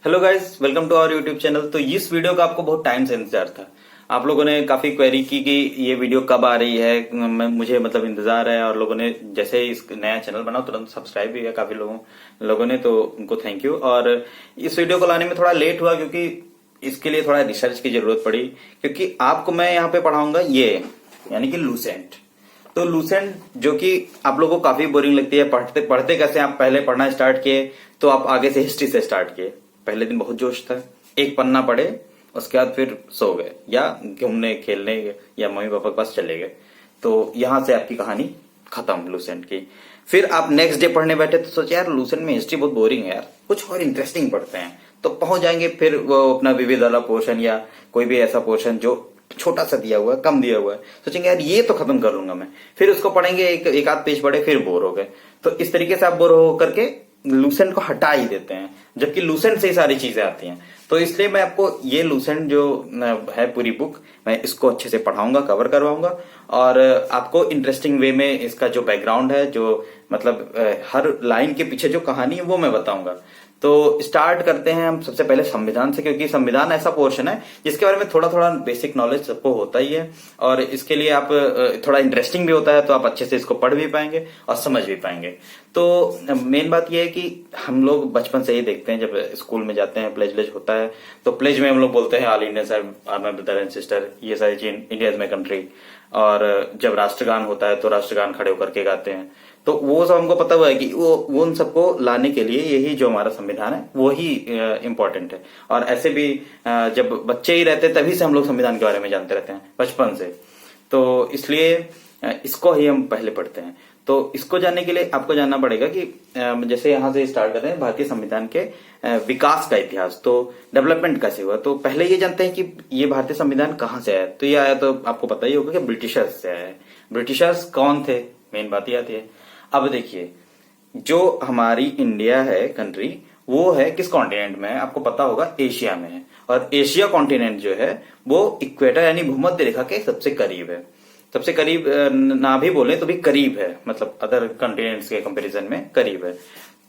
Hello guys, welcome to our YouTube channel. तो इस video का आपको बहुत टाइम से इंतजार था। आप लोगों ने काफी क्वेरी की कि ये वीडियो कब आ रही है। मुझे मतलब इंतजार है, और लोगों ने जैसे ही इस नया चैनल बना तुरंत सब्सक्राइब भी किया काफी लोगों ने, तो उनको थैंक यू। और इस वीडियो को लाने में थोड़ा लेट हुआ क्योंकि इसके लिए थोड़ा रिसर्च की जरूरत पड़ी, क्योंकि आपको मैं यहाँ पे पढ़ाऊंगा ये यानी कि लूसेंट। तो लूसेंट जो कि आप लोगों को काफी बोरिंग लगती है, पढ़ते पढ़ते कैसे आप पहले पढ़ना स्टार्ट किए तो आप आगे से हिस्ट्री से स्टार्ट किए। पहले दिन बहुत जोश था, एक पन्ना पढ़े, उसके बाद फिर सो गए या घूमने खेलने या मम्मी पापा के पास चले गए। तो यहां से आपकी कहानी खत्म लूसेंट की। फिर आप नेक्स्ट डे पढ़ने बैठे तो सोचे यार लूसेंट में हिस्ट्री बहुत बोरिंग है यार, कुछ और इंटरेस्टिंग पढ़ते हैं। तो पहुंच जाएंगे फिर वो अपना विविध वाला पोर्शन या कोई भी ऐसा पोर्शन जो छोटा सा दिया हुआ है, कम दिया हुआ है, सोचेंगे यार ये तो खत्म कर लूंगा मैं। फिर उसको पढ़ेंगे, एक आध पेज पढ़े, फिर बोर हो गए। तो इस तरीके से आप बोर हो करके लूसेंट को हटा ही देते हैं, जबकि लूसेंट से ही सारी चीजें आती हैं। तो इसलिए मैं आपको ये लूसेंट जो है पूरी बुक, मैं इसको अच्छे से पढ़ाऊंगा, कवर करवाऊंगा, और आपको इंटरेस्टिंग वे में इसका जो बैकग्राउंड है, जो मतलब हर लाइन के पीछे जो कहानी है वो मैं बताऊंगा। तो स्टार्ट करते हैं हम सबसे पहले संविधान से, क्योंकि संविधान ऐसा पोर्शन है जिसके बारे में थोड़ा थोड़ा बेसिक नॉलेज सबको होता ही है, और इसके लिए आप थोड़ा इंटरेस्टिंग भी होता है, तो आप अच्छे से इसको पढ़ भी पाएंगे और समझ भी पाएंगे। तो मेन बात यह है कि हम लोग बचपन से ही देखते हैं, जब स्कूल में जाते हैं प्लेज होता है, तो प्लेज में हम लोग बोलते हैं all India are my brother and sister, ये सारी चीज, इंडिया इज माय कंट्री। और जब राष्ट्रगान होता है तो राष्ट्रगान खड़े होकर के गाते हैं। तो वो सब हमको पता हुआ है कि वो उन सबको लाने के लिए यही जो हमारा संविधान है वो ही इम्पोर्टेंट है। और ऐसे भी जब बच्चे ही रहते तभी से हम लोग संविधान के बारे में जानते रहते हैं बचपन से। तो इसलिए इसको ही हम पहले पढ़ते हैं। तो इसको जानने के लिए आपको जानना पड़ेगा कि जैसे यहां से स्टार्ट करते हैं भारतीय संविधान के विकास का इतिहास, तो डेवलपमेंट कैसे हुआ। तो पहले ये जानते हैं कि ये भारतीय संविधान कहाँ से आया। तो ये आया, तो आपको पता ही होगा कि ब्रिटिशर्स से आया है। ब्रिटिशर्स कौन थे, मेन बात ये आती है। अब देखिए, जो हमारी इंडिया है कंट्री, वो है किस कॉन्टिनेंट में है, आपको पता होगा एशिया में है। और एशिया कॉन्टिनेंट जो है वो इक्वेटर यानी भूमध्य रेखा के सबसे करीब है। सबसे करीब ना भी बोले तो भी करीब है, मतलब अदर कॉन्टिनेंट्स के कंपैरिजन में करीब है।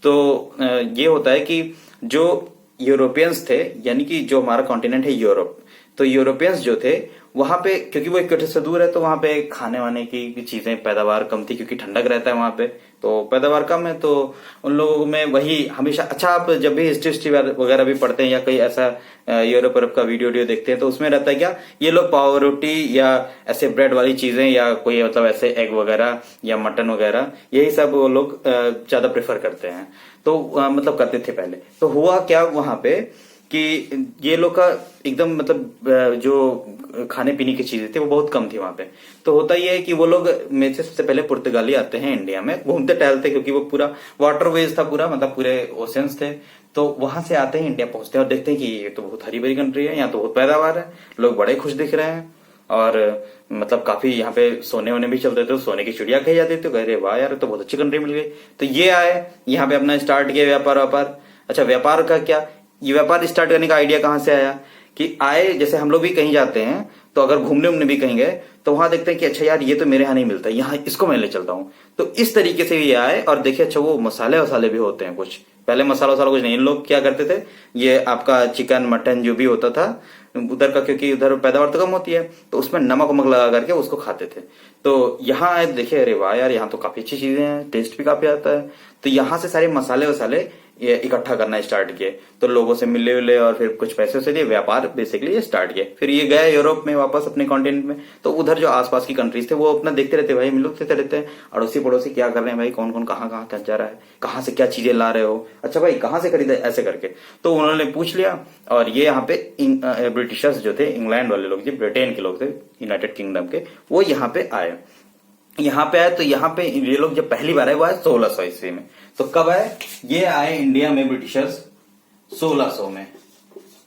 तो ये होता है कि जो यूरोपियंस थे, यानी कि जो हमारा कॉन्टिनेंट है यूरोप, तो यूरोपियंस जो थे वहां पे, क्योंकि वो इक्वेटर से दूर है, तो वहां पे खाने वाने की चीजें पैदावार कम थी, क्योंकि ठंडक रहता है वहां पे, तो पैदावार कम है। तो उन लोगों में वही हमेशा, अच्छा आप जब भी हिस्ट्री वगैरह भी पढ़ते हैं या कोई ऐसा यूरोप का वीडियो देखते हैं, तो उसमें रहता है क्या, ये लोग पाव रोटी या ऐसे ब्रेड वाली चीजें या कोई मतलब ऐसे एग वगैरह या मटन वगैरह, यही सब वो लोग ज्यादा प्रेफर करते हैं। तो मतलब करते थे पहले। तो हुआ क्या वहां पे कि ये लोग का एकदम मतलब जो खाने पीने की चीजें थी वो बहुत कम थी वहां पे। तो होता ये है कि वो लोग में से सबसे पहले पुर्तगाली आते हैं इंडिया में, घूमते टहलते, क्योंकि वो पूरा वाटरवेज था, पूरा मतलब पूरे ओशंस थे। तो वहां से आते हैं, इंडिया पहुंचते हैं और देखते हैं कि ये तो बहुत हरी भरी कंट्री है, यहाँ तो बहुत पैदावार है, लोग बड़े खुश दिख रहे हैं, और मतलब काफी यहाँ पे सोने वोने भी चलते थे, सोने की चिड़िया कही जाती थी। अरे वाह यार, तो बहुत अच्छी कंट्री मिल गई। तो ये आए यहाँ पे अपना स्टार्ट किया व्यापार। अच्छा, व्यापार का क्या, ये व्यापार स्टार्ट करने का आइडिया कहां से आया कि आए, जैसे हम लोग भी कहीं जाते हैं तो अगर घूमने उमने भी कहीं गए तो वहां देखते हैं कि अच्छा यार ये तो मेरे यहाँ नहीं मिलता, यहाँ इसको मैं ले चलता हूँ। तो इस तरीके से ये आए। और देखिए, अच्छा वो मसाले वसाले भी होते हैं कुछ, पहले मसाला वसाला कुछ नहीं, इन लोग क्या करते थे, ये आपका चिकन मटन जो भी होता था उधर का, क्योंकि उधर पैदावार तो कम होती है, तो उसमें नमक वमक लगा करके उसको खाते थे। तो यहाँ आए, देखिए अरे वाह यार, यहाँ तो काफी अच्छी चीजें हैं, टेस्ट भी काफी आता है। तो यहाँ से सारे मसाले वसाले ये इकट्ठा करना स्टार्ट किए, तो लोगों से मिले उले और फिर कुछ पैसे से दिए, व्यापार बेसिकली ये स्टार्ट किए। फिर ये गए यूरोप में वापस अपने कॉन्टिनेंट में, तो उधर जो आसपास की कंट्रीज थे वो अपना देखते रहते, भाई हम लोग देखते रहते हैं अड़ोसी पड़ोसी क्या कर रहे हैं, भाई कौन कौन कहाँ कहाँ क्या जा रहा है, कहाँ से क्या चीजें ला रहे हो, अच्छा भाई कहाँ से खरीदा, ऐसे करके। तो उन्होंने पूछ लिया, और ये यहाँ पे ब्रिटिशर्स जो थे, इंग्लैंड वाले लोग थे, ब्रिटेन के लोग थे, यूनाइटेड किंगडम के, वो यहाँ पे आए। यहाँ पे आए तो यहाँ पे ये लोग जब पहली बार आए वो आए 1600 ईस्वी में। तो कब आए, ये आए इंडिया में ब्रिटिशर्स 1600 में।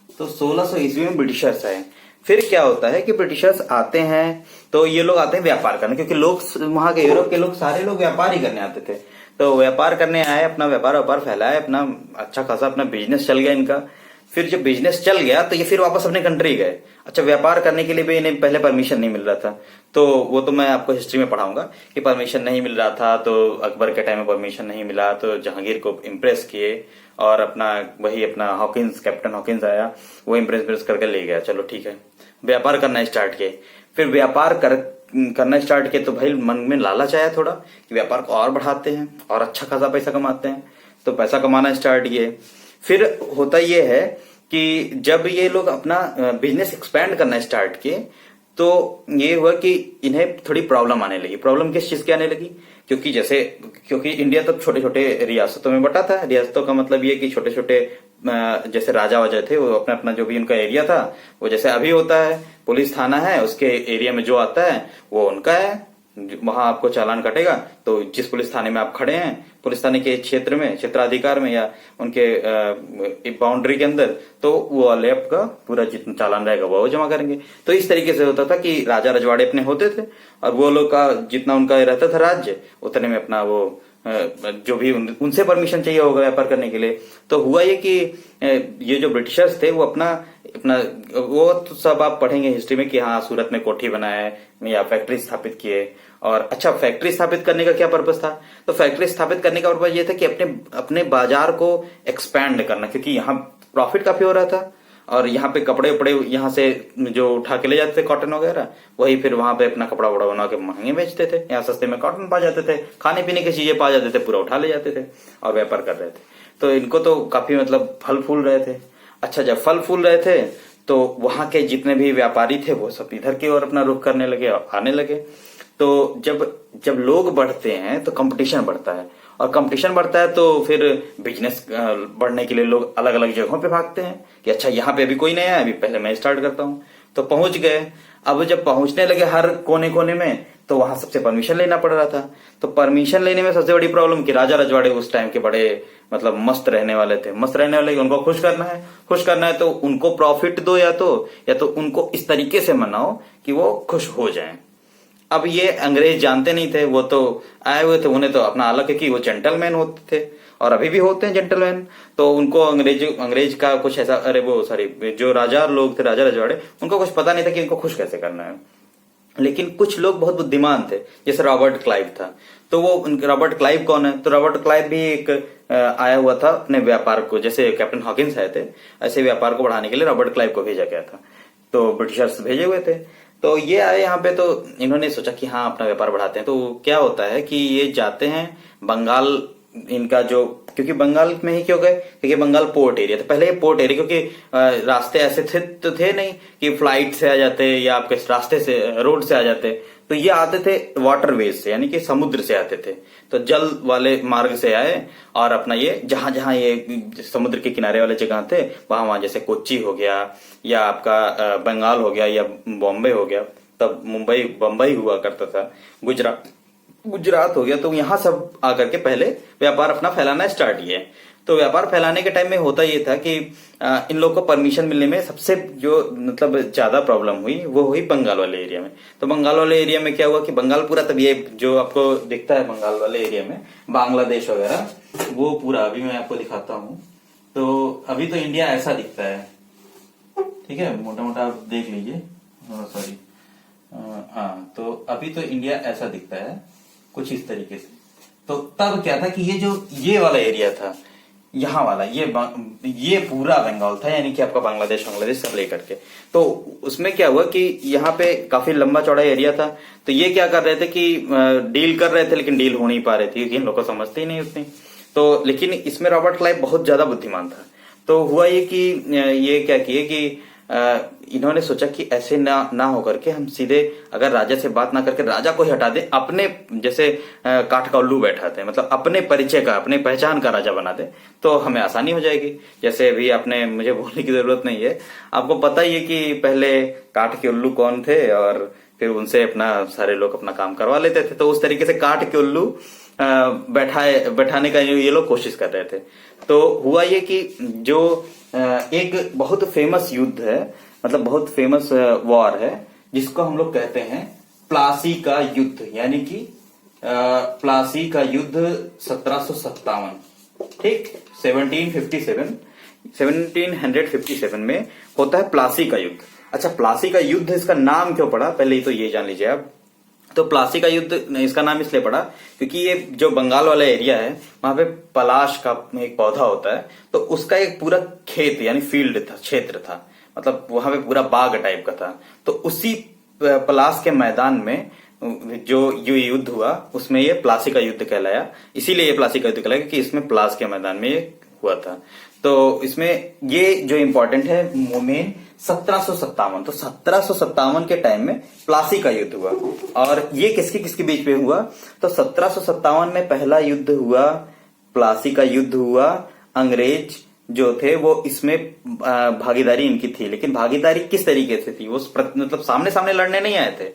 तो 1600 ईस्वी में ब्रिटिशर्स आए। फिर क्या होता है कि ब्रिटिशर्स आते हैं तो ये लोग आते हैं व्यापार करने, क्योंकि लोग वहां के यूरोप के लोग सारे लोग व्यापार ही करने आते थे। तो व्यापार करने आए, अपना व्यापार फैलाए, अपना अच्छा खासा अपना बिजनेस चल गया इनका। फिर जब बिजनेस चल गया तो ये फिर वापस अपने कंट्री गए। अच्छा, व्यापार करने के लिए भी इन्हें पहले परमिशन नहीं मिल रहा था, तो वो तो मैं आपको हिस्ट्री में पढ़ाऊंगा कि परमिशन नहीं मिल रहा था। तो अकबर के टाइम में परमिशन नहीं मिला, तो जहांगीर को इम्प्रेस किए और अपना हॉकिंस, कैप्टन हॉकिंस आया, वो इम्प्रेस करके ले गया। चलो ठीक है, व्यापार करना स्टार्ट किए। फिर व्यापार करना स्टार्ट किए तो भाई मन में लालच आया थोड़ा कि व्यापार को और बढ़ाते हैं और अच्छा खासा पैसा कमाते हैं, तो पैसा कमाना स्टार्ट किए। फिर होता ये है कि जब ये लोग अपना बिजनेस एक्सपैंड करना स्टार्ट किए तो ये हुआ कि इन्हें थोड़ी प्रॉब्लम आने लगी। प्रॉब्लम किस चीज की आने लगी? क्योंकि इंडिया तो छोटे छोटे रियासतों में बटा था। रियासतों का मतलब ये कि छोटे छोटे जैसे राजा वजह थे, वो अपना अपना जो भी उनका एरिया था, वो जैसे अभी होता है पुलिस थाना है, उसके एरिया में जो आता है वो उनका है, वहां आपको चालान कटेगा। तो जिस पुलिस थाने में आप खड़े हैं, पुलिस थाने के क्षेत्र में, क्षेत्राधिकार में या उनके बाउंड्री के अंदर, तो वो वाले आपका पूरा जितना चालान रहेगा वो जमा करेंगे। तो इस तरीके से होता था कि राजा रजवाड़े अपने होते थे और वो लोग का जितना उनका रहता था राज्य, उतने में अपना वो जो भी उनसे परमिशन चाहिए होगा व्यापार करने के लिए। तो हुआ ये कि ये जो ब्रिटिशर्स थे वो अपना वो तो सब आप पढ़ेंगे हिस्ट्री में कि हाँ सूरत में कोठी बनाए या फैक्ट्री स्थापित किए। और अच्छा, फैक्ट्री स्थापित करने का क्या पर्पस था? तो फैक्ट्री स्थापित करने का पर्पस ये था कि अपने बाजार को एक्सपैंड करना, क्योंकि यहाँ प्रॉफिट काफी हो रहा था और यहाँ पे कपड़े उपड़े यहाँ से जो उठा के ले जाते थे कॉटन वगैरह, वही फिर वहां पे अपना कपड़ा वड़ा बना के महंगे बेचते थे। यहाँ सस्ते में कॉटन पा जाते थे, खाने पीने की चीजें पा जाते थे, पूरा उठा ले जाते थे और व्यापार कर रहे थे। तो इनको तो काफी मतलब फल फूल रहे थे। अच्छा, जब फल फूल रहे थे तो वहां के जितने भी व्यापारी थे वो सब इधर की ओर अपना रुख करने लगे और आने लगे। तो जब लोग बढ़ते हैं तो कंपटीशन बढ़ता है, और कंपटीशन बढ़ता है तो फिर बिजनेस बढ़ने के लिए लोग अलग अलग जगहों पे भागते हैं कि अच्छा यहाँ पे अभी कोई नहीं है, अभी पहले मैं स्टार्ट करता हूँ। तो पहुंच गए। अब जब पहुंचने लगे हर कोने कोने में, तो वहां सबसे परमिशन लेना पड़ रहा था। तो परमिशन लेने में सबसे बड़ी प्रॉब्लम कि राजा रजवाड़े उस टाइम के बड़े मतलब मस्त रहने वाले थे। मस्त रहने वाले, उनको खुश करना है तो उनको प्रॉफिट दो, या तो उनको इस तरीके से मनाओ कि वो खुश हो जाएं। अब ये अंग्रेज जानते नहीं थे, वो तो आए हुए थे, उन्हें तो अपना अलग है कि वो जेंटलमैन होते थे और अभी भी होते हैं जेंटलमैन। तो उनको अंग्रेज का कुछ ऐसा, जो राजा लोग थे, राजा रजवाड़े, उनको कुछ पता नहीं था कि इनको खुश कैसे करना है। लेकिन कुछ लोग बहुत बुद्धिमान थे, जैसे रॉबर्ट क्लाइव था। तो वो रॉबर्ट क्लाइव कौन है? तो रॉबर्ट क्लाइव भी एक आया हुआ था अपने व्यापार को, जैसे कैप्टन हॉकिंस आए थे, ऐसे व्यापार को बढ़ाने के लिए रॉबर्ट क्लाइव को भेजा गया था। तो ब्रिटिशर्स भेजे हुए थे, तो ये आए यहाँ पे, तो इन्होंने सोचा कि हाँ अपना व्यापार बढ़ाते हैं। तो क्या होता है कि ये जाते हैं बंगाल, इनका जो, क्योंकि बंगाल में ही क्यों गए? क्योंकि बंगाल पोर्ट एरिया था। पहले ये पोर्ट एरिया, क्योंकि रास्ते ऐसे थे नहीं कि फ्लाइट से आ जाते या आपके रास्ते से, रोड से आ जाते। तो ये आते थे वाटरवेज से, यानी कि समुद्र से आते थे। तो जल वाले मार्ग से आए और अपना ये जहां जहां ये समुद्र के किनारे वाले जगह थे, वहां जैसे कोच्चि हो गया या आपका बंगाल हो गया या बॉम्बे हो गया, तब बम्बई हुआ करता था, गुजरात हो गया, तो यहां सब आकर के पहले व्यापार अपना फैलाना स्टार्ट किए। तो व्यापार फैलाने के टाइम में होता ये था कि इन लोगों को परमिशन मिलने में सबसे जो मतलब ज्यादा प्रॉब्लम हुई वो हुई बंगाल वाले एरिया में। तो बंगाल वाले एरिया में क्या हुआ कि बंगाल पूरा, तब ये जो आपको दिखता है बंगाल वाले एरिया में बांग्लादेश वगैरह, वो पूरा अभी मैं आपको दिखाता हूँ। तो अभी तो इंडिया ऐसा दिखता है, ठीक है, मोटा मोटा आप देख लीजिए, सॉरी, हाँ, तो अभी तो इंडिया ऐसा दिखता है कुछ इस तरीके से। तो तब क्या था कि ये वाला एरिया था, यहाँ वाला, ये पूरा बंगाल था, यानी कि आपका बांग्लादेश सब लेकर के। तो उसमें क्या हुआ कि यहाँ पे काफी लंबा चौड़ा एरिया था। तो ये क्या कर रहे थे कि डील कर रहे थे, लेकिन डील हो नहीं पा रही थी क्योंकि इन लोगों को समझते ही नहीं उतनी। तो लेकिन इसमें रॉबर्ट क्लाइव बहुत ज्यादा बुद्धिमान था। तो हुआ ये कि ये क्या किए कि इन्होंने सोचा कि ऐसे ना होकर के हम सीधे अगर राजा से बात ना करके राजा को ही हटा दें, अपने जैसे काठ का उल्लू बैठा थे, मतलब अपने परिचय का, अपने पहचान का राजा बना दे, तो हमें आसानी हो जाएगी। जैसे अभी आपने, मुझे बोलने की जरूरत नहीं है, आपको पता ही है कि पहले काठ के उल्लू कौन थे और फिर उनसे अपना सारे लोग अपना काम करवा लेते थे। तो उस तरीके से काठ के उल्लू बैठाने का ये लोग कोशिश कर रहे थे। तो हुआ ये कि जो एक बहुत फेमस युद्ध है, मतलब बहुत फेमस वॉर है, जिसको हम लोग कहते हैं प्लासी का युद्ध, यानी कि प्लासी का युद्ध 1757, ठीक, 1757, 1757 में होता है प्लासी का युद्ध। अच्छा, प्लासी का युद्ध इसका नाम क्यों पड़ा, पहले तो ये जान लीजिए आप। तो प्लासी का युद्ध इसका नाम इसलिए पड़ा क्योंकि ये जो बंगाल वाला एरिया है वहां पे पलाश का एक पौधा होता है, तो उसका एक पूरा खेत यानी फील्ड था, क्षेत्र था, मतलब वहां पे पूरा बाग टाइप का था। तो उसी पलाश के मैदान में जो युद्ध हुआ उसमें ये प्लासी का युद्ध कहलाया। इसीलिए ये प्लासी का युद्ध कहलाया क्योंकि इसमें प्लास के मैदान में ये हुआ था। तो इसमें ये जो इम्पोर्टेंट है मेन 1757, तो 1757 के टाइम में प्लासी का युद्ध हुआ। और ये किसके किसके बीच में हुआ, तो 1757 में पहला युद्ध हुआ, प्लासी का युद्ध हुआ। अंग्रेज जो थे वो इसमें भागीदारी इनकी थी, लेकिन भागीदारी किस तरीके से थी, वो मतलब सामने सामने लड़ने नहीं आए थे।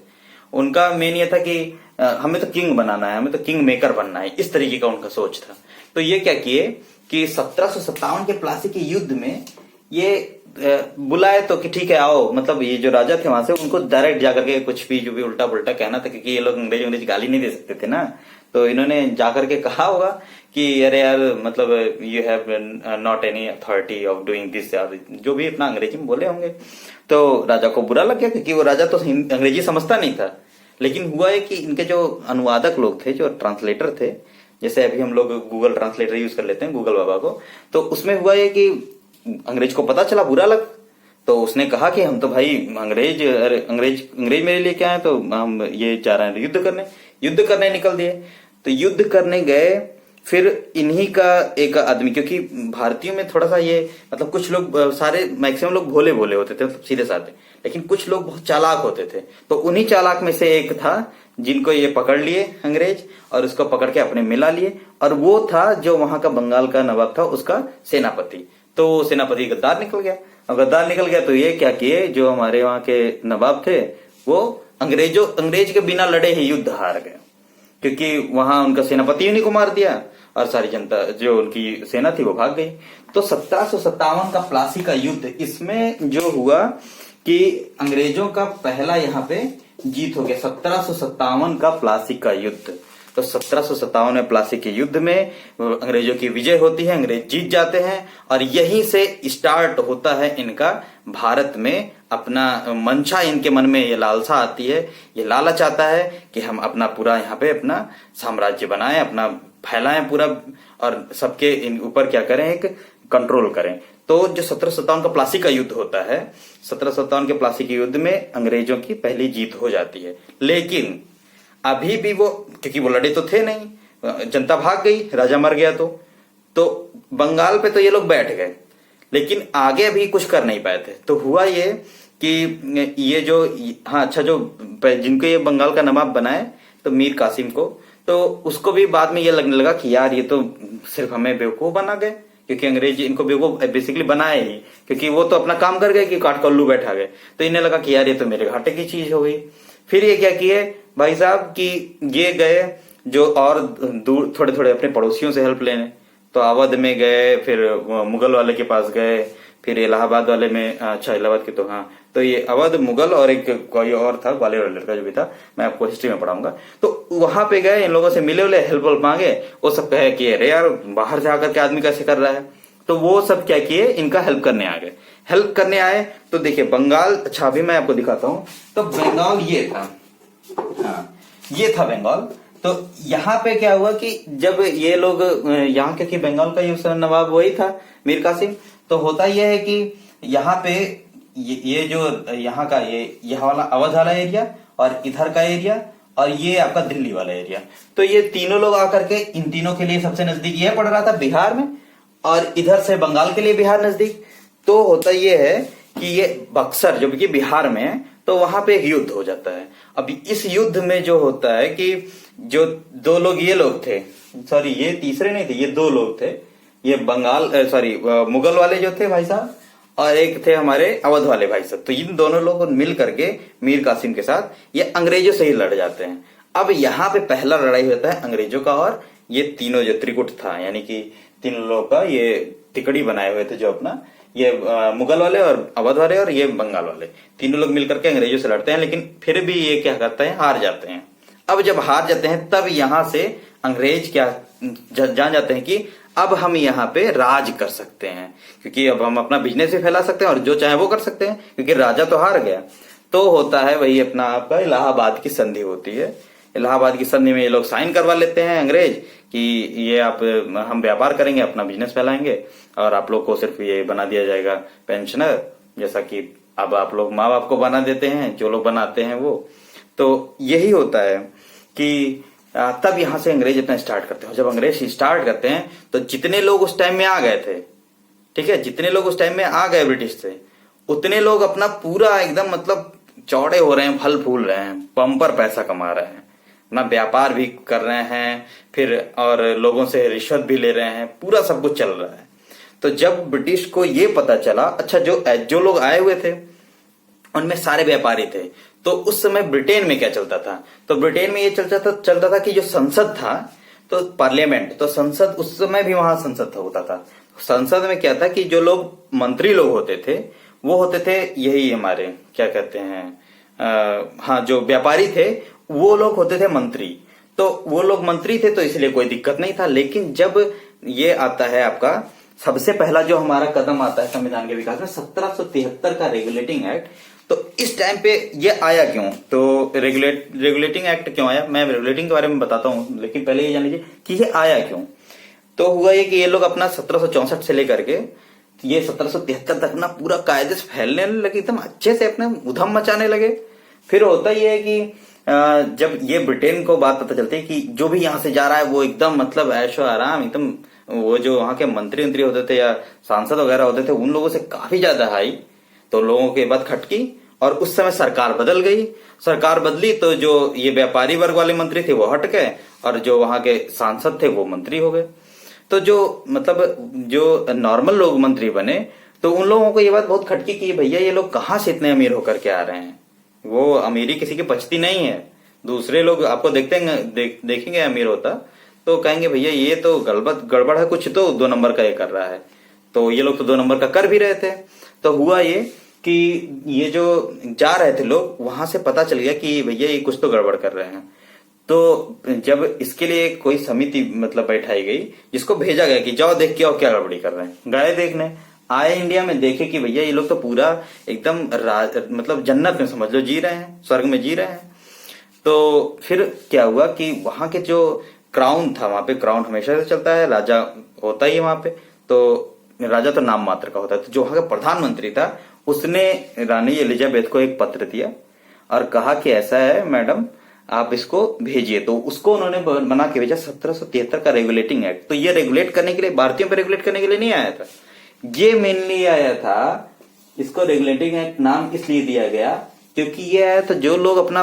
उनका मेन ये था कि हमें तो किंग बनाना है, हमें तो किंग मेकर बनना है, इस तरीके का उनका सोच था। तो ये क्या किए कि 1757 के प्लासी के युद्ध में ये बुलाए तो कि ठीक है आओ, मतलब ये जो राजा थे वहां से उनको डायरेक्ट जाकर के कुछ भी जो भी उल्टा पुल्टा कहना था, क्योंकि ये लोग अंग्रेज गाली नहीं दे सकते थे ना। तो इन्होंने जाकर के कहा होगा कि अरे यार मतलब you have not any authority of doing this, यार जो भी अपना अंग्रेजी में बोले होंगे। तो राजा को बुरा लग गया क्योंकि वो राजा तो अंग्रेजी समझता नहीं था। लेकिन हुआ है कि इनके जो अनुवादक लोग थे, जो ट्रांसलेटर थे, जैसे अभी हम लोग गूगल ट्रांसलेटर यूज कर लेते हैं गूगल बाबा को, तो उसमें हुआ है कि अंग्रेज को पता चला, बुरा लग, तो उसने कहा कि हम तो भाई अंग्रेज मेरे लिए क्या है, तो हम ये चाह रहे हैं युद्ध करने निकल दिए। तो युद्ध करने गए, फिर इन्हीं का एक आदमी, क्योंकि भारतीयों में थोड़ा सा ये मतलब कुछ लोग सारे मैक्सिमम लोग भोले भोले होते थे, मतलब सीधे साधे, लेकिन कुछ लोग बहुत चालाक होते थे। तो उन्हीं चालाक में से एक था जिनको ये पकड़ लिए अंग्रेज और उसको पकड़ के अपने मिला लिए, और वो था जो वहां का बंगाल का नवाब था, उसका सेनापति। तो सेनापति गद्दार निकल गया। अब गद्दार निकल गया तो ये क्या किए, जो हमारे वहां के नवाब थे वो अंग्रेज के बिना लड़े ही युद्ध हार गए, क्योंकि वहां उनका सेनापति उन्हीं को मार दिया और सारी जनता जो उनकी सेना थी वो भाग गई। तो 1757 का प्लासी का युद्ध, इसमें जो हुआ कि अंग्रेजों का पहला यहाँ पे जीत हो गया। 1757 का प्लासी का युद्ध, तो 1757 में प्लासी के युद्ध में अंग्रेजों की विजय होती है, अंग्रेज जीत जाते हैं, और यहीं से स्टार्ट होता है इनका भारत में अपना मंशा, इनके मन में ये लालसा आती है, ये लालच आता है कि हम अपना पूरा यहाँ पे अपना साम्राज्य बनाएं, अपना फैलाएं पूरा, और सबके इन ऊपर क्या करें, एक कंट्रोल करें। तो जो 1757 का प्लासी का युद्ध होता है, 1757 के प्लासी के युद्ध में अंग्रेजों की पहली जीत हो जाती है। लेकिन अभी भी वो, क्योंकि वो लड़े तो थे नहीं, जनता भाग गई, राजा मर गया, तो बंगाल पे तो ये लोग बैठ गए, लेकिन आगे भी कुछ कर नहीं पाए थे। तो हुआ ये कि ये जो अच्छा जो जिनको ये बंगाल का नवाब बनाए, तो मीर कासिम को, तो उसको भी बाद में ये लगने लगा कि यार ये तो सिर्फ हमें बेवकूफ बना गए, क्योंकि अंग्रेज इनको बेवकूफ बेसिकली बनाए ही, क्योंकि वो तो अपना काम कर गए कि काट कल्लू बैठा गए। तो इन्हें लगा कि यार ये तो मेरे घाटे की चीज हो गई। फिर ये क्या किए भाई साहब कि ये गए जो और दूर थोड़े थोड़े अपने पड़ोसियों से हेल्प लेने, तो अवध में गए, फिर मुगल वाले के पास गए, फिर इलाहाबाद वाले में, अच्छा इलाहाबाद के, तो हाँ, तो ये अवध, मुगल और एक कोई और था ग्वालियर वाले लड़का जो भी था, मैं आपको हिस्ट्री में पढ़ाऊंगा। तो वहां पे गए, इन लोगों से मिले उले, हेल्प मांगे, वो सब कहे कि अरे यार बाहर से आकर के आदमी कैसे कर रहा है। तो वो सब क्या किए, इनका हेल्प करने आ गए। हेल्प करने आए तो देखिए बंगाल, अच्छा अभी मैं आपको दिखाता हूं। तो बंगाल ये था, हाँ ये था बंगाल। तो यहाँ पे क्या हुआ कि जब ये लोग यहाँ, क्योंकि बंगाल का ये नवाब वही था मीर कासिम, तो होता यह है कि यहाँ पे ये जो यहाँ का ये वाला अवध वाला एरिया, और इधर का एरिया, और ये आपका दिल्ली वाला एरिया, तो ये तीनों लोग आकर के, इन तीनों के लिए सबसे नजदीक ये पड़ रहा था बिहार में, और इधर से बंगाल के लिए बिहार नजदीक। तो होता ये है कि ये बक्सर जो कि बिहार में है, तो वहां पे युद्ध हो जाता है। अब इस युद्ध में जो होता है कि जो दो लोग ये लोग थे, सॉरी ये तीसरे नहीं थे, ये दो लोग थे, ये बंगाल मुगल वाले जो थे भाई साहब, और एक थे हमारे अवध वाले भाई साहब। तो इन दोनों लोग मिल करके मीर कासिम के साथ ये अंग्रेजों से ही लड़ जाते हैं। अब यहाँ पे पहला लड़ाई होता है अंग्रेजों का, और ये तीनों जो त्रिकुट था, यानी कि तीन लोगों का ये तिकड़ी बनाए हुए थे, जो अपना ये मुगल वाले और अवध वाले और ये बंगाल वाले, तीनों लोग मिलकर के अंग्रेजों से लड़ते हैं। लेकिन फिर भी ये क्या करते हैं, हार जाते हैं। अब जब हार जाते हैं तब यहां से अंग्रेज क्या जान जाते हैं कि अब हम यहाँ पे राज कर सकते हैं, क्योंकि अब हम अपना बिजनेस भी फैला सकते हैं और जो चाहे वो कर सकते हैं, क्योंकि राजा तो हार गया। तो होता है वही अपना आपका इलाहाबाद की संधि होती है। इलाहाबाद की संधि में ये लोग साइन करवा लेते हैं अंग्रेज कि ये आप हम व्यापार करेंगे, अपना बिजनेस फैलाएंगे और आप लोग को सिर्फ ये बना दिया जाएगा पेंशनर, जैसा कि अब आप लोग माँ बाप को बना देते हैं, जो लोग बनाते हैं वो। तो यही होता है कि तब यहां से अंग्रेज अपना स्टार्ट करते हैं। जब अंग्रेज स्टार्ट करते हैं तो जितने लोग उस टाइम में आ गए थे, ठीक है, जितने लोग उस टाइम में आ गए ब्रिटिश से, उतने लोग अपना पूरा एकदम मतलब चौड़े हो रहे हैं, फल फूल रहे हैं, बम्पर पैसा कमा रहे हैं, अपना व्यापार भी कर रहे हैं, फिर और लोगों से रिश्वत भी ले रहे हैं, पूरा सब कुछ चल रहा है। तो जब ब्रिटिश को ये पता चला, अच्छा जो लोग आए हुए थे उनमें सारे व्यापारी थे, तो उस समय ब्रिटेन में क्या चलता था, तो ब्रिटेन में ये चलता था कि जो संसद था, तो पार्लियामेंट, तो संसद उस समय भी वहां संसद होता था। संसद में क्या था कि जो लोग मंत्री लोग होते थे वो होते थे यही हमारे क्या कहते हैं हाँ, जो व्यापारी थे वो लोग होते थे मंत्री। तो वो लोग मंत्री थे तो इसलिए कोई दिक्कत नहीं था। लेकिन जब ये आता है आपका सबसे पहला जो हमारा कदम आता है संविधान के विकास में 1773 का रेगुलेटिंग एक्ट, तो इस टाइम पे ये आया क्यों, तो रेगुलेटिंग एक्ट क्यों आया, मैं रेगुलेटिंग के बारे में बताता हूं, लेकिन पहले ये जान लीजिए कि ये आया क्यों। तो हुआ ये कि ये लोग अपना 1764 से लेकर के ये 1773 तक ना पूरा कायदे से फैलने लगे, एकदम अच्छे से अपने उधम मचाने लगे। फिर होता ये है कि जब ये ब्रिटेन को बात पता चलती है कि जो भी यहाँ से जा रहा है वो एकदम मतलब ऐशो आराम, एकदम वो जो वहां के मंत्री होते थे या सांसद वगैरह होते थे उन लोगों से काफी ज्यादा हाई, तो लोगों के बाद खटकी और उस समय सरकार बदल गई। सरकार बदली तो जो ये व्यापारी वर्ग वाले मंत्री थे वो हट गए और जो वहां के सांसद थे वो मंत्री हो गए। तो जो मतलब जो नॉर्मल लोग मंत्री बने तो उन लोगों को ये बात बहुत खटकी कि भैया ये लोग कहाँ से इतने अमीर होकर के आ रहे हैं, वो अमीरी किसी की पचती नहीं है। दूसरे लोग आपको देखेंगे अमीर होता तो कहेंगे भैया ये तो गड़बड़ है, कुछ तो 2 नंबर का ये कर रहा है। तो ये लोग तो 2 नंबर का कर भी रहे थे। तो हुआ ये कि ये जो जा रहे थे लोग वहां से पता चल गया कि भैया ये कुछ तो गड़बड़ कर रहे हैं। तो जब इसके लिए कोई समिति मतलब बैठाई गई जिसको भेजा गया कि जाओ देख के आओ क्या गड़बड़ी कर रहे हैं। गए देखने, आए इंडिया में, देखे कि भैया ये लोग तो पूरा एकदम मतलब जन्नत में समझ लो जी रहे हैं, स्वर्ग में जी रहे हैं। तो फिर क्या हुआ कि वहां के जो क्राउन था, वहां पे क्राउन हमेशा से चलता है, राजा होता ही है वहां पे, तो राजा तो नाम मात्र का होता है। तो जो वहां का प्रधानमंत्री था उसने रानी एलिजाबेथ को एक पत्र दिया और कहा कि ऐसा है मैडम आप इसको भेजिए। तो उसको उन्होंने बना के भेजा 1773 का रेगुलेटिंग एक्ट। तो ये रेगुलेट करने के लिए, भारतीयों पर रेगुलेट करने के लिए नहीं आया था, ये मेनली आया था, इसको रेगुलेटिंग एक्ट नाम इसलिए दिया गया क्योंकि ये आया था जो लोग अपना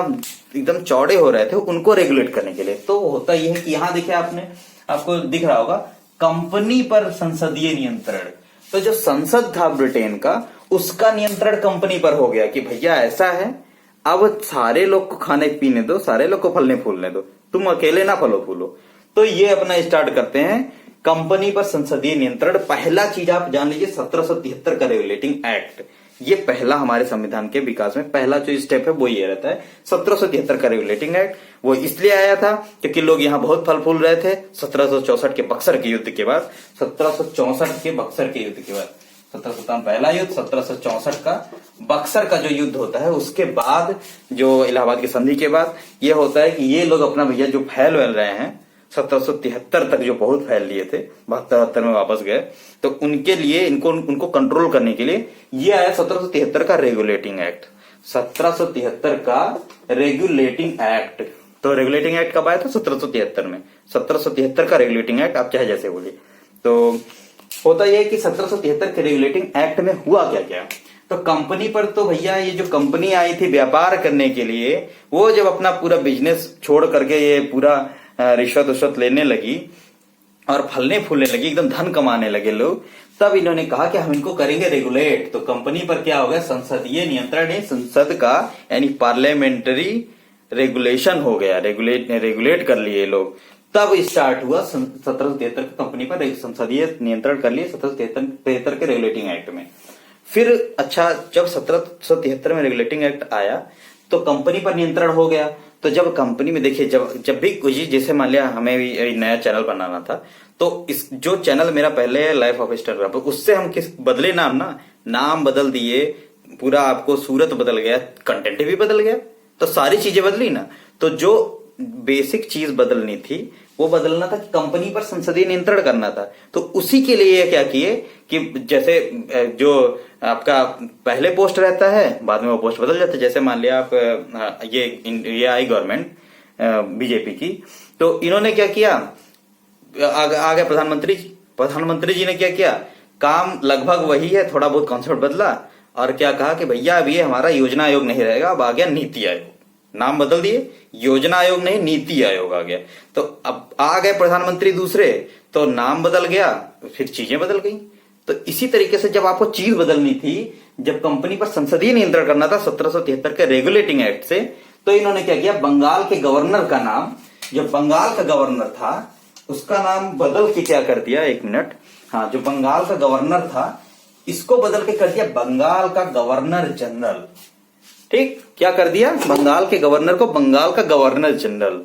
एकदम चौड़े हो रहे थे उनको रेगुलेट करने के लिए। तो होता यह है कि यहां देखिए आपको दिख रहा होगा कंपनी पर संसदीय नियंत्रण। तो जो संसद था ब्रिटेन का उसका नियंत्रण कंपनी पर हो गया कि भैया ऐसा है, अब सारे लोग को खाने पीने दो, सारे लोग को फलने फूलने दो, तुम अकेले ना फलो फूलो। तो ये अपना स्टार्ट करते हैं कंपनी पर संसदीय नियंत्रण। पहला चीज आप जान लीजिए 1773 का रेगुलेटिंग एक्ट, ये पहला हमारे संविधान के विकास में पहला जो स्टेप है वो ये रहता है 1773 का रेगुलेटिंग एक्ट। वो इसलिए आया था क्योंकि लोग यहाँ बहुत फल फूल रहे थे 1764 के बक्सर के युद्ध के बाद। 1764 के बक्सर के युद्ध के बाद, 1757 पहला युद्ध, 1764 का बक्सर का जो युद्ध होता है उसके बाद, जो इलाहाबाद की संधि के बाद ये होता है कि ये लोग अपना भैया जो फैल रहे हैं 1773 तक जो बहुत फैल लिए थे, 72 में वापस गए, तो उनके लिए उनको कंट्रोल करने के लिए ये आया 1773 का रेगुलेटिंग एक्ट। 1773 का रेगुलेटिंग एक्ट, तो रेगुलेटिंग एक्ट कब आया था? 1773 में। 1773 का रेगुलेटिंग एक्ट, आप चाहे जैसे बोलिए। तो होता यह है कि 1773 के रेगुलेटिंग एक्ट में हुआ क्या क्या, तो कंपनी पर तो भैया ये जो कंपनी आई थी व्यापार करने के लिए, वो जब अपना पूरा बिजनेस छोड़ करके ये पूरा रिश्वत लेने लगी और फलने फूलने लगी, एकदम धन कमाने लगे लोग, तब इन्होंने कहा कि हम इनको करेंगे रेगुलेट। तो कंपनी पर क्या हो गया? संसदीय नियंत्रण है, संसद का यानी पार्लियामेंट्री रेगुलेशन हो गया, रेगुलेट कर लिए लोग। तब स्टार्ट हुआ 1773 कंपनी पर संसदीय नियंत्रण कर लिए 1773 के रेगुलेटिंग एक्ट में। फिर अच्छा, जब 1773 में रेगुलेटिंग एक्ट आया तो कंपनी पर नियंत्रण हो गया, तो जब कंपनी में देखिए, जब भी कुछ, जैसे मान लिया हमें भी नया चैनल बनाना था, तो इस जो चैनल मेरा पहले है लाइफ ऑफ स्टार, उससे हम किस बदले नाम बदल दिए, पूरा आपको सूरत बदल गया, कंटेंट भी बदल गया, तो सारी चीजें बदली ना। तो जो बेसिक चीज बदलनी थी वो बदलना था कि कंपनी पर संसदीय नियंत्रण करना था। तो उसी के लिए क्या किए कि जैसे जो आपका पहले पोस्ट रहता है, बाद में वो पोस्ट बदल जाता है। जैसे मान लिया आप ये आई गवर्नमेंट बीजेपी की, तो इन्होंने क्या किया, आगे प्रधानमंत्री जी ने क्या किया, काम लगभग वही है, थोड़ा बहुत कॉन्सेप्ट बदला, और क्या कहा कि भैया अब ये हमारा योजना आयोग नहीं रहेगा, अब आ गया नीति आयोग। नाम बदल दिए, योजना आयोग नहीं नीति आयोग आ गया। तो अब आ गए प्रधानमंत्री दूसरे, तो नाम बदल गया, फिर चीजें बदल गई। तो इसी तरीके से जब आपको चीज बदलनी थी, जब कंपनी पर संसदीय नियंत्रण करना था 1773 के रेगुलेटिंग एक्ट से, तो इन्होंने क्या किया, बंगाल के गवर्नर का नाम, जो बंगाल का गवर्नर था उसका नाम बदल के क्या कर दिया, एक मिनट, हाँ, जो बंगाल का गवर्नर था इसको बदल के कर दिया बंगाल का गवर्नर जनरल। ठीक, क्या कर दिया, बंगाल के गवर्नर को बंगाल का गवर्नर जनरल।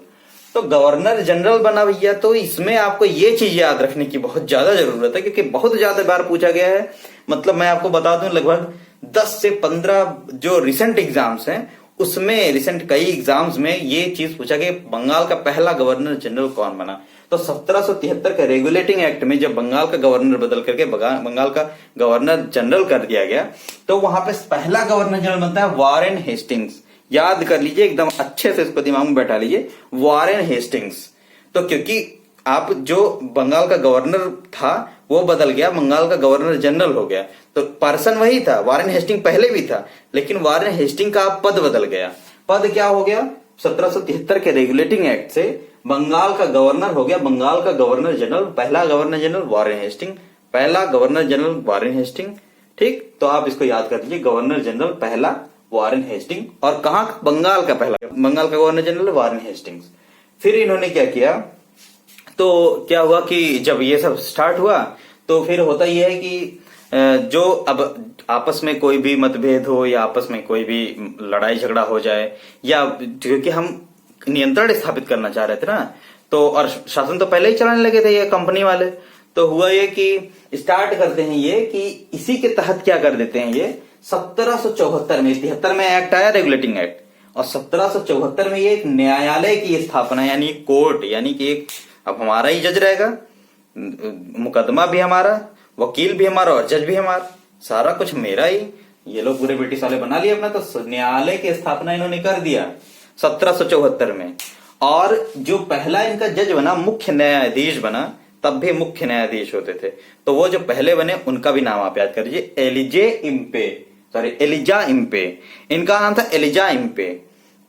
तो गवर्नर जनरल बना भैया। तो इसमें आपको ये चीज याद रखने की बहुत ज्यादा जरूरत है, क्योंकि बहुत ज्यादा बार पूछा गया है। मतलब मैं आपको बता दूं, लगभग 10 से 15 जो रिसेंट एग्जाम्स हैं उसमें, रिसेंट कई एग्जाम्स में ये चीज पूछा गया, बंगाल का पहला गवर्नर जनरल कौन बना। तो 1773 के रेगुलेटिंग एक्ट में जब बंगाल का गवर्नर बदल करके बंगाल का गवर्नर जनरल कर दिया गया, तो वहां पे पहला गवर्नर जनरल बनता है वारेन हेस्टिंग्स। याद कर लीजिए, एकदम अच्छे से इसको दिमाग में बैठा लीजिए, वारेन हेस्टिंग्स। तो क्योंकि आप जो बंगाल का गवर्नर था वो बदल गया, बंगाल का गवर्नर जनरल हो गया, तो पर्सन वही था, वारेन हेस्टिंग पहले भी था, लेकिन वारेन हेस्टिंग का पद बदल गया। पद क्या हो गया, 1773 के रेगुलेटिंग एक्ट से बंगाल का गवर्नर हो गया बंगाल का गवर्नर जनरल, पहला गवर्नर जनरल वारेन हेस्टिंग, पहला गवर्नर जनरल वारेन हेस्टिंग। ठीक, तो आप इसको याद कर लीजिए, गवर्नर जनरल पहला वारेन हेस्टिंग, और कहां, बंगाल का पहला, बंगाल का गवर्नर जनरल वारेन हेस्टिंग्स। फिर इन्होंने क्या किया, तो क्या हुआ कि जब ये सब स्टार्ट हुआ, तो फिर होता यह है कि जो अब आपस में कोई भी मतभेद हो या आपस में कोई भी लड़ाई झगड़ा हो जाए, या क्योंकि हम नियंत्रण स्थापित करना चाह रहे थे ना, तो और शासन तो पहले ही चलाने लगे थे ये कंपनी वाले। तो हुआ ये कि स्टार्ट करते हैं ये कि इसी के तहत क्या कर देते हैं, ये 1774 में, 73 में एक्ट आया रेगुलेटिंग एक्ट, और 1774 में ये एक न्यायालय की स्थापना, यानी कोर्ट, यानी कि एक, अब हमारा ही जज रहेगा, मुकदमा भी हमारा, वकील भी हमारा और जज भी हमारा, सारा कुछ मेरा ही। ये लोग पूरे ब्रिटिश वाले बना लिया अपना, तो न्यायालय की स्थापना इन्होंने कर दिया 1774 में। और जो पहला इनका जज बना, मुख्य न्यायाधीश बना, तब भी मुख्य न्यायाधीश होते थे, तो वो जो पहले बने उनका भी नाम आप याद कर लीजिए, एलिजा इम्पे, इनका नाम था एलिजा इम्पे।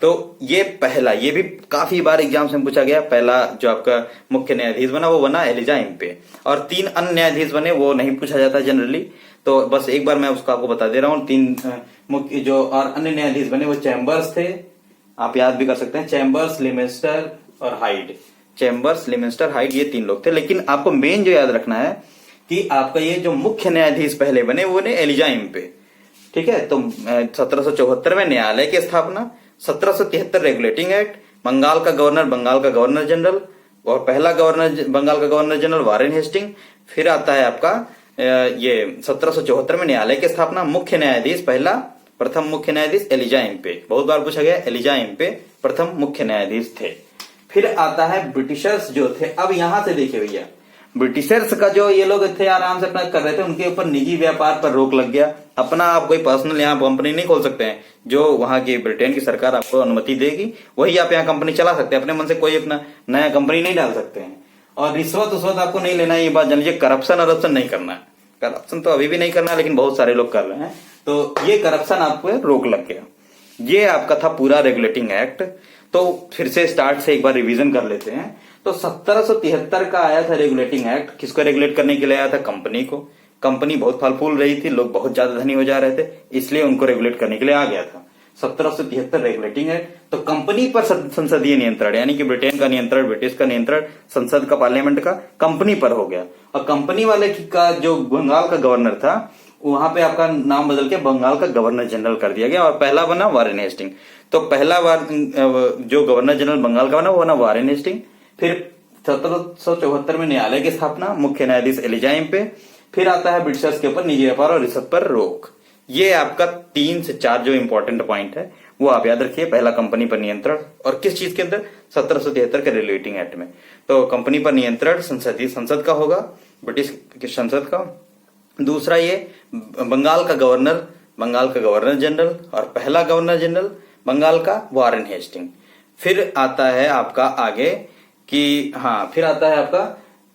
तो ये पहला, ये भी काफी बार एग्जाम में पूछा गया, पहला जो आपका मुख्य न्यायाधीश बना वो बना एलिजा इम्पे, और 3 अन्य न्यायाधीश बने, वो नहीं पूछा जाता जनरली, तो बस एक बार मैं उसको आपको बता दे रहा हूँ। 3 मुख्य जो और अन्य न्यायाधीश बने वो चैम्बर्स थे, आप याद भी कर सकते हैं, चैम्बर्स, लिमेस्टर और हाइड। चैम्बर्स, लिमेस्टर, हाइड, ये 3 लोग थे। लेकिन आपको मेन जो याद रखना है कि आपका ये जो मुख्य न्यायाधीश पहले बने वो ने एलिजा इम्पे। ठीक है, तो 1774 में न्यायालय की स्थापना, 1773 रेगुलेटिंग एक्ट, बंगाल का गवर्नर जनरल, और पहला गवर्नर बंगाल का गवर्नर जनरल वारेन हेस्टिंग। फिर आता है आपका ये 1774 में न्यायालय की स्थापना, मुख्य न्यायाधीश पहला, प्रथम मुख्य न्यायाधीश एलिजा इम्पे, बहुत बार पूछा गया, एलिजा इम्पे प्रथम मुख्य न्यायाधीश थे। फिर आता है ब्रिटिशर्स जो थे। अब यहां से देखिए भैया, ब्रिटिशर्स का जो ये लोग थे आराम से अपना कर रहे थे, उनके ऊपर निजी व्यापार पर रोक लग गया। अपना आप कोई पर्सनल यहाँ कंपनी नहीं खोल सकते हैं, जो वहां की ब्रिटेन की सरकार आपको अनुमति देगी वही आप यहाँ कंपनी चला सकते हैं, अपने मन से कोई अपना नया कंपनी नहीं डाल सकते हैं। और रिश्वत उश्वत आपको नहीं लेना है, ये बात जान लीजिए, करप्शन नहीं करना है। करप्शन तो अभी भी नहीं करना है, लेकिन बहुत सारे लोग कर रहे हैं, तो ये करप्शन आपको रोक लग गया। ये आपका था पूरा रेगुलेटिंग एक्ट। तो फिर से स्टार्ट से एक बार रिवीजन कर लेते हैं। तो 1773 का आया था रेगुलेटिंग एक्ट, किसको रेगुलेट करने के लिए आया था, कंपनी को। कंपनी बहुत फल फूल रही थी, लोग बहुत ज्यादा धनी हो जा रहे थे, इसलिए उनको रेगुलेट करने के लिए आ गया था 1773 रेगुलेटिंग एक्ट। तो कंपनी पर संसदीय नियंत्रण, यानी कि ब्रिटेन का नियंत्रण, ब्रिटिश का नियंत्रण, संसद का, पार्लियामेंट का कंपनी पर हो गया। और कंपनी वाले का जो बंगाल का गवर्नर था वहां पे आपका नाम बदल के बंगाल का गवर्नर जनरल कर दिया गया और पहला बना वारेन हेस्टिंग। तो पहला जो गवर्नर जनरल बंगाल का बना वो बना वारेन हेस्टिंग। फिर 1774 में न्यायालय की स्थापना, मुख्य न्यायाधीश एलिजा पे। फिर आता है ब्रिटिशर्स के ऊपर निजी व्यापार और रिश्वत पर रोक। ये आपका 3 से 4 जो इंपॉर्टेंट पॉइंट है वो आप याद रखिए। पहला कंपनी पर नियंत्रण, और किस चीज के अंदर, 1773 के रेगुलेटिंग एक्ट में। तो कंपनी पर नियंत्रण संसद का होगा, ब्रिटिश संसद का। दूसरा ये बंगाल का गवर्नर जनरल, और पहला गवर्नर जनरल बंगाल का वारेन हेस्टिंग। फिर आता है आपका आगे कि फिर आता है आपका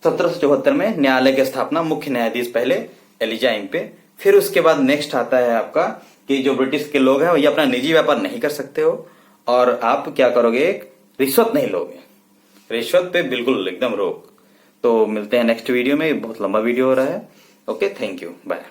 1774 में न्यायालय की स्थापना, मुख्य न्यायाधीश पहले एलिजा पे। फिर उसके बाद नेक्स्ट आता है आपका कि जो ब्रिटिश के लोग हैं ये अपना निजी व्यापार नहीं कर सकते हो, और आप क्या करोगे, रिश्वत नहीं लोगे, रिश्वत पे बिल्कुल एकदम रोक। तो मिलते हैं नेक्स्ट वीडियो में, बहुत लंबा वीडियो हो रहा है। Okay, thank you, bye.